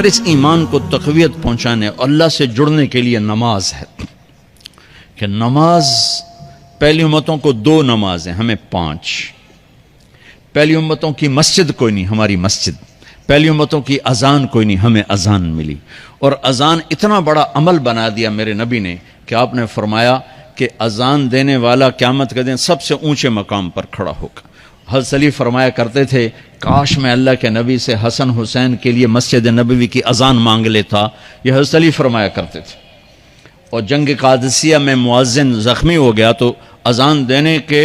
پھر اس ایمان کو تقویت پہنچانے اللہ سے جڑنے کے لیے نماز ہے کہ نماز پہلی امتوں کو 2 نمازیں، ہمیں 5۔ پہلی امتوں کی مسجد کوئی نہیں، ہماری مسجد۔ پہلی امتوں کی اذان کوئی نہیں، ہمیں اذان ملی۔ اور اذان اتنا بڑا عمل بنا دیا میرے نبی نے کہ آپ نے فرمایا کہ اذان دینے والا قیامت کے دن سب سے اونچے مقام پر کھڑا ہوگا۔ حضرت علی فرمایا کرتے تھے کاش میں اللہ کے نبی سے حسن حسین کے لیے مسجد نبوی کی اذان مانگ لیتا، یہ حضرت علی فرمایا کرتے تھے۔ اور جنگ قادسیہ میں مؤذن زخمی ہو گیا تو اذان دینے کے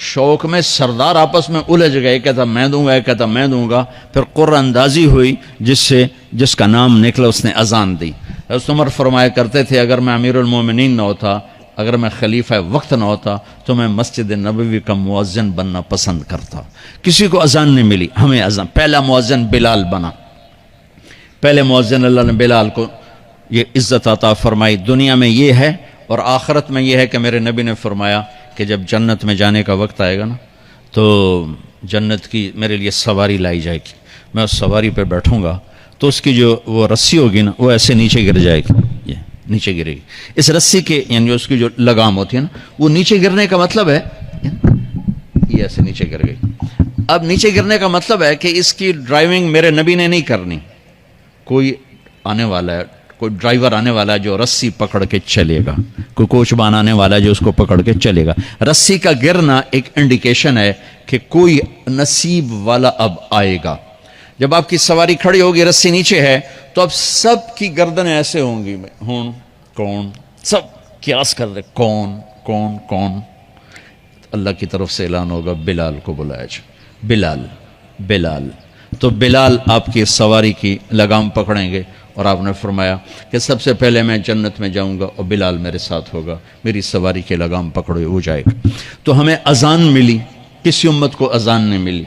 شوق میں سردار آپس میں الجھ گئے، کہتا میں دوں گا، ایک کہتا میں دوں گا۔ پھر قرہ اندازی ہوئی، جس کا نام نکلا اس نے اذان دی۔ حضرت عمر فرمایا کرتے تھے اگر میں امیر المومنین نہ ہوتا، اگر میں خلیفہ وقت نہ ہوتا تو میں مسجد نبوی کا مؤذن بننا پسند کرتا۔ کسی کو اذان نہیں ملی، ہمیں اذان۔ پہلا مؤذن بلال بنا، پہلے مؤذن اللہ نے بلال کو یہ عزت عطا فرمائی۔ دنیا میں یہ ہے اور آخرت میں یہ ہے کہ میرے نبی نے فرمایا کہ جب جنت میں جانے کا وقت آئے گا نا تو جنت کی میرے لیے سواری لائی جائے گی، میں اس سواری پہ بیٹھوں گا تو اس کی جو وہ رسی ہوگی نا وہ ایسے نیچے گر جائے گی، یہ نیچے گرے گی۔ اس رسی کے یعنی اس کی جو لگام ہوتی ہے نا وہ نیچے گرنے کا مطلب ہے یہ ایسے نیچے گر گئی۔ اب نیچے گرنے کا مطلب ہے کہ اس کی ڈرائیونگ میرے نبی نے نہیں کرنی، کوئی آنے والا ہے، کوئی ڈرائیور آنے والا ہے جو رسی پکڑ کے چلے گا، کوئی کوچبان آنے والا ہے جو اس کو پکڑ کے چلے گا۔ رسی کا گرنا ایک انڈیکیشن ہے کہ کوئی نصیب والا اب آئے گا۔ جب آپ کی سواری کھڑی ہوگی، رسی نیچے ہے، تو اب سب کی گردنیں ایسے ہوں گی، کون، سب قیاس کر رہے کون۔ اللہ کی طرف سے اعلان ہوگا بلال کو بلایا جائے، بلال۔ تو بلال آپ کی سواری کی لگام پکڑیں گے اور آپ نے فرمایا کہ سب سے پہلے میں جنت میں جاؤں گا اور بلال میرے ساتھ ہوگا، میری سواری کی لگام پکڑے ہو جائے گا۔ تو ہمیں اذان ملی، کسی امت کو اذان نہیں ملی۔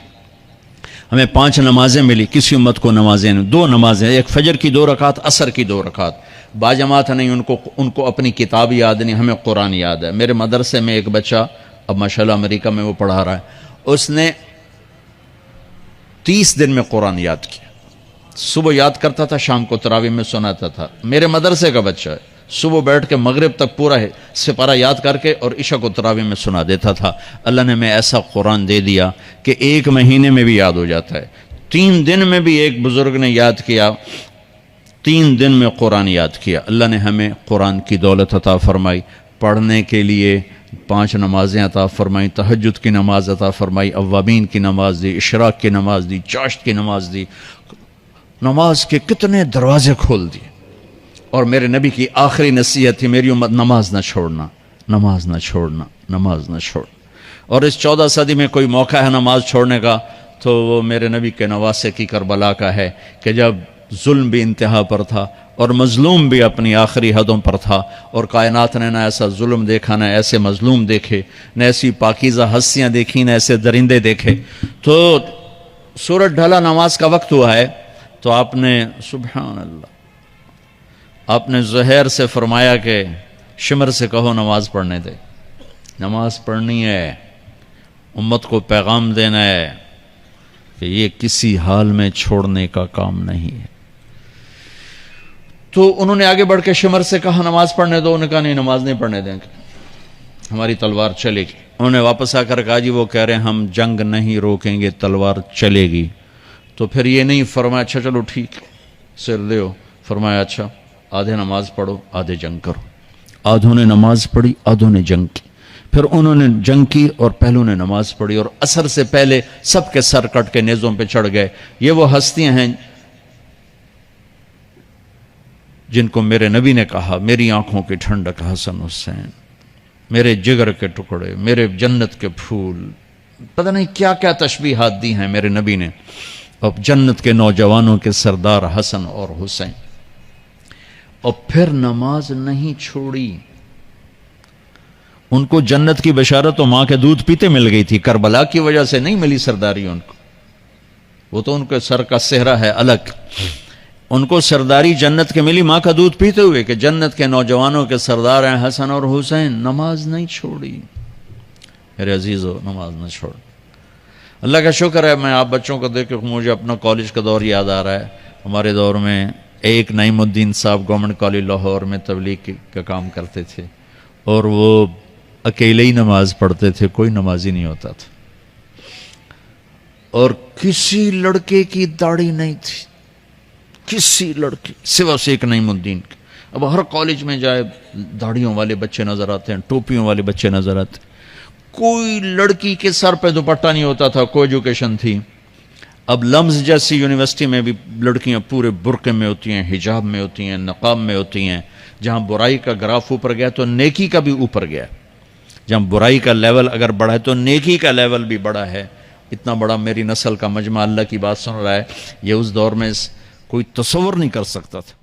ہمیں 5 نمازیں ملی، کسی امت کو نمازیں نہیں۔ 2 نمازیں، ایک فجر کی 2 رکعت، عصر کی 2 رکعت۔ باجماعت نہیں، ان کو اپنی کتاب یاد نہیں، ہمیں قرآن یاد ہے۔ میرے مدرسے میں ایک بچہ اب ماشاءاللہ امریکہ میں وہ پڑھا رہا ہے، اس نے 30 دن میں قرآن یاد کیا۔ صبح یاد کرتا تھا، شام کو تراویح میں سناتا تھا۔ میرے مدرسے کا بچہ ہے، صبح بیٹھ کے مغرب تک پورا سپارہ یاد کر کے اور عشاء کو تراویح میں سنا دیتا تھا۔ اللہ نے میں ایسا قرآن دے دیا کہ 1 مہینے میں بھی یاد ہو جاتا ہے۔ 3 دن میں بھی ایک بزرگ نے یاد کیا، 3 دن میں قرآن یاد کیا۔ اللہ نے ہمیں قرآن کی دولت عطا فرمائی، پڑھنے کے لیے 5 نمازیں عطا فرمائی، تہجد کی نماز عطا فرمائی، اوابین کی نماز دی، اشراق کی نماز دی، چاشت کی نماز دی۔ نماز کے کتنے دروازے کھول دیے۔ اور میرے نبی کی آخری نصیحت تھی میری امت نماز نہ چھوڑنا، نماز نہ چھوڑنا، نماز نہ چھوڑنا۔ اور اس 14 صدی میں کوئی موقع ہے نماز چھوڑنے کا تو وہ میرے نبی کے نواسے کی کربلا کا ہے کہ جب ظلم بھی انتہا پر تھا اور مظلوم بھی اپنی آخری حدوں پر تھا، اور کائنات نے نہ ایسا ظلم دیکھا، نہ ایسے مظلوم دیکھے، نہ ایسی پاکیزہ ہستیاں دیکھی، نہ ایسے درندے دیکھے۔ تو سورج ڈھلا، نماز کا وقت ہوا ہے، تو آپ نے سبحان اللہ، آپ نے زہیر سے فرمایا کہ شمر سے کہو نماز پڑھنے دے، نماز پڑھنی ہے، امت کو پیغام دینا ہے کہ یہ کسی حال میں چھوڑنے کا کام نہیں ہے۔ تو انہوں نے آگے بڑھ کے شمر سے کہا نماز پڑھنے دو، انہوں نے کہا نہیں، نماز نہیں پڑھنے دیں گے، ہماری تلوار چلے گی۔ انہوں نے واپس آ کر کہا جی وہ کہہ رہے ہیں ہم جنگ نہیں روکیں گے، تلوار چلے گی۔ تو پھر یہ نہیں فرمایا اچھا چلو ٹھیک سر دیو، فرمایا اچھا آدھے نماز پڑھو آدھے جنگ کرو۔ آدھوں نے نماز پڑھی، آدھوں نے جنگ کی۔ پھر انہوں نے جنگ کی اور پہلوں نے نماز پڑھی، اور عصر سے پہلے سب کے سر کٹ کے نیزوں پہ چڑھ گئے۔ یہ وہ ہستیاں ہیں جن کو میرے نبی نے کہا میری آنکھوں کی ٹھنڈک حسن حسین، میرے جگر کے ٹکڑے، میرے جنت کے پھول، پتہ نہیں کیا کیا تشبیہات دی ہیں میرے نبی نے۔ اب جنت کے نوجوانوں کے سردار حسن اور حسین۔ اور پھر نماز نہیں چھوڑی۔ ان کو جنت کی بشارت تو ماں کے دودھ پیتے مل گئی تھی، کربلا کی وجہ سے نہیں ملی سرداری ان کو، وہ تو ان کے سر کا صحرا ہے الگ۔ ان کو سرداری جنت کے ملی ماں کا دودھ پیتے ہوئے کہ جنت کے نوجوانوں کے سردار ہیں حسن اور حسین۔ نماز نہیں چھوڑی میرے عزیزو، نماز نہ چھوڑ۔ اللہ کا شکر ہے، میں آپ بچوں کو دیکھ کے مجھے اپنا کالج کا دور یاد آ رہا ہے۔ ہمارے دور میں ایک نعیم الدین صاحب گورنمنٹ کالج لاہور میں تبلیغ کا کام کرتے تھے، اور وہ اکیلے ہی نماز پڑھتے تھے، کوئی نمازی نہیں ہوتا تھا، اور کسی لڑکے کی داڑھی نہیں تھی، کسی لڑکے سوا سے ایک نعیم الدین کے۔ اب ہر کالج میں جائے داڑھیوں والے بچے نظر آتے ہیں، ٹوپیوں والے بچے نظر آتے ہیں، کوئی لڑکی کے سر پہ دوپٹہ نہیں ہوتا تھا، کوئی ایجوکیشن تھی۔ اب لمز جیسی یونیورسٹی میں بھی لڑکیاں پورے برقعے میں ہوتی ہیں، حجاب میں ہوتی ہیں، نقاب میں ہوتی ہیں۔ جہاں برائی کا گراف اوپر گیا تو نیکی کا بھی اوپر گیا، جہاں برائی کا لیول اگر بڑھا ہے تو نیکی کا لیول بھی بڑا ہے۔ اتنا بڑا میری نسل کا مجمع اللہ کی بات سن رہا ہے، یہ اس دور میں کوئی تصور نہیں کر سکتا تھا۔